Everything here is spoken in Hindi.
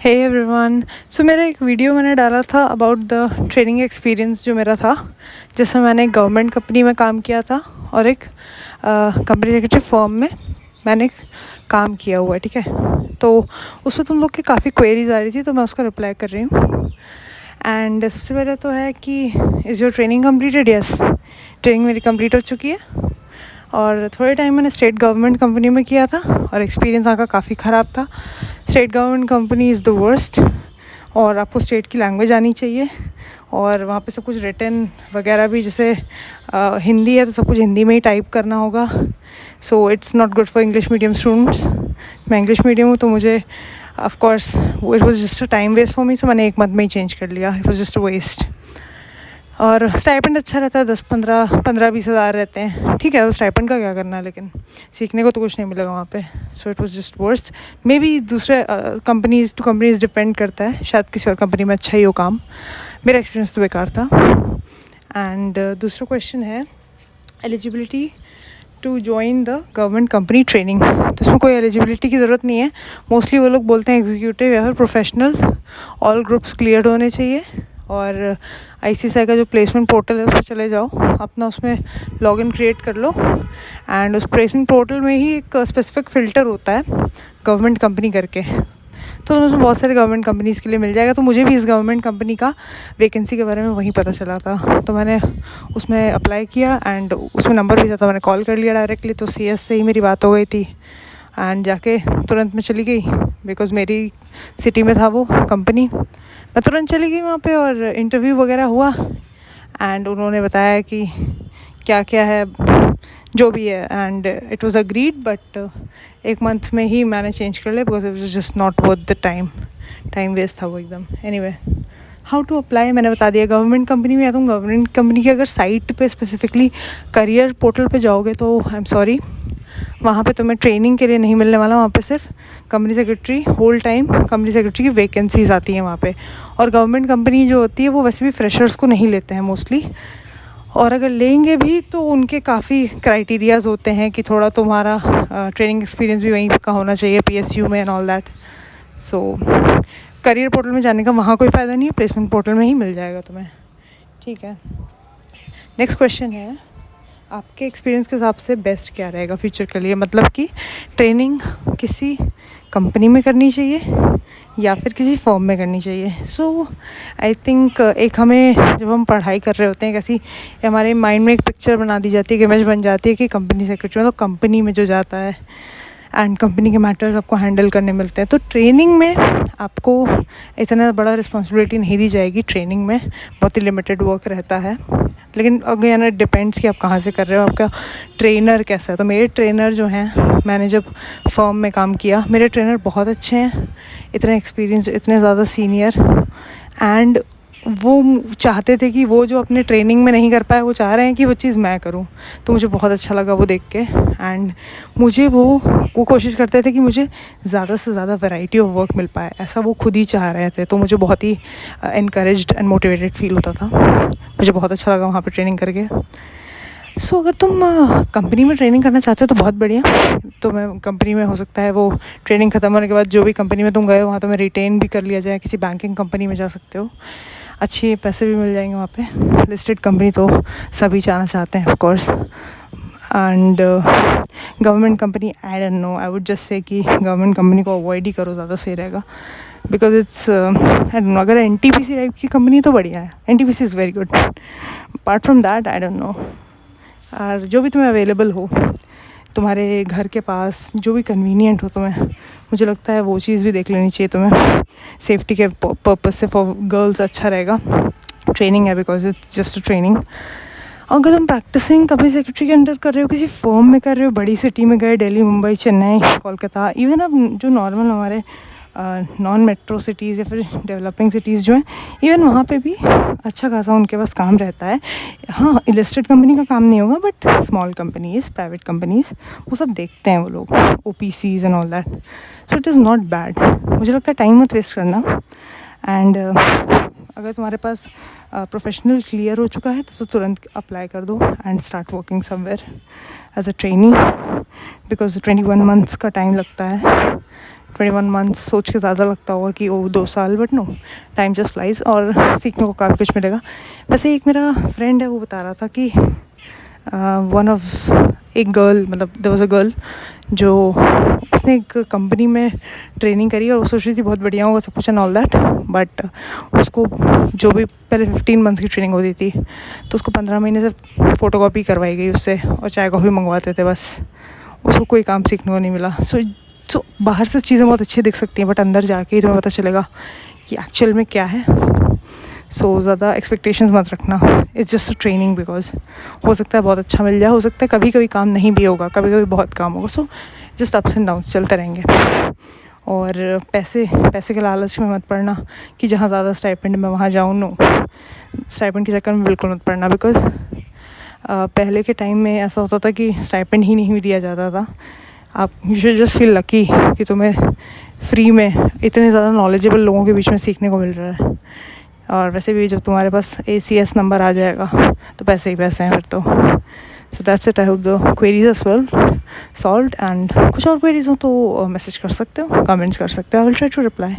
Hey everyone. सो मेरा एक वीडियो मैंने डाला था अबाउट द ट्रेनिंग एक्सपीरियंस जो मेरा था, जिसमें मैंने एक गवर्नमेंट कंपनी में काम किया था और एक कंपनी सेक्रेटरी फर्म में मैंने काम किया हुआ है। ठीक है, तो उसमें तुम लोग की काफ़ी क्वेरीज आ रही थी, तो मैं उसका रिप्लाई कर रही हूँ। एंड सबसे पहले तो है कि is your training completed? Yes, training मेरी कंप्लीट हो चुकी है और थोड़े टाइम मैंने स्टेट गवर्नमेंट कंपनी में किया था और एक्सपीरियंस वहाँ का काफ़ी ख़राब था। State government company is the worst, और आपको स्टेट की लैंग्वेज आनी चाहिए और वहाँ पे सब कुछ रिटन वगैरह भी, जैसे हिंदी है तो सब कुछ हिंदी में ही टाइप करना होगा। So it's not good for English medium students. मैं इंग्लिश मीडियम हूँ तो मुझे of course it was just a time waste for me, so मैंने 1 मंथ में ही चेंज कर लिया। It was just a waste. और स्टाइपेंड अच्छा रहता है, 10-15-20 हज़ार रहते हैं। ठीक है, वो स्टाइपेंड का क्या करना है, लेकिन सीखने को तो कुछ नहीं मिलेगा वहाँ पे। So it was just worst. May be दूसरे कंपनीज़ टू कंपनीज़ डिपेंड करता है, शायद किसी और कंपनी में अच्छा ही हो काम। मेरा एक्सपीरियंस तो बेकार था। एंड दूसरा क्वेश्चन है eligibility to join the government company training. तो इसमें कोई एलिजिबिलिटी की ज़रूरत नहीं है। मोस्टली वो लोग बोलते हैं एग्जीक्यूटिव या फिर प्रोफेशनल, ऑल ग्रुप्स क्लियर होने चाहिए। और ICSI का जो प्लेसमेंट पोर्टल है उस पर चले जाओ, अपना उसमें लॉगिन क्रिएट कर लो। एंड उस प्लेसमेंट पोर्टल में ही एक स्पेसिफिक फ़िल्टर होता है गवर्नमेंट कंपनी करके, तो उसमें बहुत सारे गवर्नमेंट कंपनीज़ के लिए मिल जाएगा। तो मुझे भी इस गवर्नमेंट कंपनी का वैकेंसी के बारे में वहीं पता चला था, तो मैंने उसमें अप्लाई किया एंड उसमें नंबर भी था, तो मैंने कॉल कर लिया डायरेक्टली। तो CS से ही मेरी बात हो गई थी एंड जाके तुरंत मैं चली गई, बिकॉज़ मेरी सिटी में था वो कंपनी। मैं तुरंत चली गई वहाँ पे और इंटरव्यू वगैरह हुआ एंड उन्होंने बताया कि क्या क्या है, जो भी है, and it was agreed. But 1 month में ही मैंने चेंज कर लिया, because it was just not worth the time waste था वो एकदम। एनीवे, हाउ टू अप्लाई मैंने बता दिया। गवर्नमेंट कंपनी में या तुम गवर्नमेंट कंपनी की अगर साइट पे स्पेसिफिकली करियर पोर्टल पे जाओगे तो आई एम सॉरी, वहाँ पे तुम्हें ट्रेनिंग के लिए नहीं मिलने वाला। वहाँ पे सिर्फ company secretary, whole time company secretary की वैकेंसीज़ आती हैं वहाँ पे। और गवर्नमेंट कंपनी जो होती है वो वैसे भी फ्रेशर्स को नहीं लेते हैं मोस्टली, और अगर लेंगे भी तो उनके काफ़ी क्राइटेरियाज़ होते हैं कि थोड़ा तुम्हारा ट्रेनिंग एक्सपीरियंस भी वहीं का होना चाहिए, PSU में and all that. So career portal में जाने का वहाँ कोई फ़ायदा नहीं है, प्लेसमेंट पोर्टल में ही मिल जाएगा तुम्हें। ठीक है, नेक्स्ट क्वेश्चन है आपके एक्सपीरियंस के हिसाब से बेस्ट क्या रहेगा फ्यूचर के लिए। मतलब कि ट्रेनिंग किसी कंपनी में करनी चाहिए या फिर किसी फर्म में करनी चाहिए। सो आई थिंक एक हमें जब हम पढ़ाई कर रहे होते हैं कैसी, हमारे माइंड में एक पिक्चर बना दी जाती है, कि इमेज बन जाती है कि कंपनी सेक्रेटरी मतलब कंपनी में जो जाता है एंड कंपनी के मैटर्स आपको हैंडल करने मिलते हैं। तो ट्रेनिंग में आपको इतना बड़ा रिस्पॉन्सिबिलिटी नहीं दी जाएगी। ट्रेनिंग में बहुत ही लिमिटेड वर्क रहता है, लेकिन अगेन इट डिपेंड्स कि आप कहाँ से कर रहे हो, आपका ट्रेनर कैसा है। तो मेरे ट्रेनर जो हैं, मैंने जब फर्म में काम किया, मेरे ट्रेनर बहुत अच्छे हैं, इतने एक्सपीरियंस, इतने ज़्यादा सीनियर, एंड वो चाहते थे कि वो जो अपने ट्रेनिंग में नहीं कर पाए, वो चाह रहे हैं कि वो चीज़ मैं करूं। तो मुझे बहुत अच्छा लगा वो देख के। एंड मुझे वो कोशिश करते थे कि मुझे ज़्यादा से ज़्यादा वैरायटी ऑफ वर्क मिल पाए, ऐसा वो खुद ही चाह रहे थे। तो मुझे बहुत ही इनकरेज्ड एंड मोटिवेटेड फील होता था। मुझे बहुत अच्छा लगा वहाँ पे ट्रेनिंग करके। सो अगर तुम कंपनी में ट्रेनिंग करना चाहते हो तो बहुत बढ़िया। तो मैं कंपनी में, हो सकता है वो ट्रेनिंग ख़त्म होने के बाद जो भी कंपनी में तुम गए हो वहाँ तुम्हें रिटेन भी कर लिया जाए। किसी बैंकिंग कंपनी में जा सकते हो, अच्छे पैसे भी मिल जाएंगे वहाँ पे। लिस्टेड कंपनी तो सभी जाना चाहते हैं of course. And government company, I don't know, I would just say कि गवर्नमेंट कंपनी को अवॉइड ही करो, ज़्यादा सही रहेगा। Because it's I don't know, अगर NTPC टाइप की कंपनी तो बढ़िया है, NTPC is very good. Apart from that I don't know. और जो भी तुम्हें अवेलेबल हो, तुम्हारे घर के पास जो भी कन्वीनियंट हो तुम्हें, मुझे लगता है वो चीज़ भी देख लेनी चाहिए तुम्हें। सेफ्टी के पर्पस से फॉर गर्ल्स अच्छा रहेगा। ट्रेनिंग है, because it's just a training. अगर तुम प्रैक्टिसिंग कभी सेक्रेटरी के अंडर कर रहे हो, किसी फर्म में कर रहे हो, बड़ी सिटी में गए, दिल्ली, मुंबई, चेन्नई, कोलकाता, इवन अब जो नॉर्मल हमारे नॉन मेट्रो सिटीज़ या फिर डेवलपिंग सिटीज़ जो हैं, इवन वहाँ पे भी अच्छा खासा उनके पास काम रहता है। हाँ, लिस्टेड कंपनी का काम नहीं होगा, but small companies, private companies, वो सब देखते हैं वो लोग, OPCs and all that. So it is not bad. मुझे लगता है टाइम मत वेस्ट करना। एंड अगर तुम्हारे पास प्रोफेशनल क्लियर हो चुका है तो तुरंत अप्लाई कर दो and start working somewhere as a trainee, because 21 months का टाइम लगता है 21 मंथ्स सोच के ज़्यादा लगता होगा कि ओ 2 साल, but no, time just flies और सीखने को काफ़ी कुछ मिलेगा। वैसे एक मेरा फ्रेंड है, वो बता रहा था कि एक गर्ल, मतलब देयर वाज अ गर्ल जो उसने एक कंपनी में ट्रेनिंग करी और वो सोच रही थी बहुत बढ़िया होगा सब कुछ एंड ऑल दैट, बट उसको जो भी पहले 15 मंथ्स की ट्रेनिंग होती थी तो उसको 15 महीने से फ़ोटोकॉपी करवाई गई उससे और चाय कॉफ़ी मंगवाते थे बस, उसको कोई काम सीखने को नहीं मिला। सो बाहर से चीज़ें बहुत अच्छी दिख सकती हैं बट अंदर जाके ही तुम्हें पता चलेगा कि एक्चुअल में क्या है। सो ज़्यादा एक्सपेक्टेशंस मत रखना, it's just a training, because हो सकता है बहुत अच्छा मिल जाए, हो सकता है कभी कभी काम नहीं भी होगा, कभी कभी बहुत काम होगा। So just ups and downs चलते रहेंगे। और पैसे के लालच में मत पड़ना कि जहाँ ज़्यादा स्टाइपेंड मैं वहाँ जाऊँ, नो, स्टाइपेंड के चक्कर में बिल्कुल मत पड़ना, बिकॉज पहले के टाइम में ऐसा होता था कि स्टाइपेंड ही नहीं दिया जाता था। आप you should just feel lucky कि तुम्हें फ्री में इतने ज़्यादा नॉलेजेबल लोगों के बीच में सीखने को मिल रहा है। और वैसे भी जब तुम्हारे पास ACS नंबर आ जाएगा तो पैसे ही पैसे हैं फिर तो। So that's it, I hope the queries as well solved, and कुछ और क्वेरीज हो तो मैसेज कर सकते हो, कमेंट्स कर सकते हो, I will try to reply.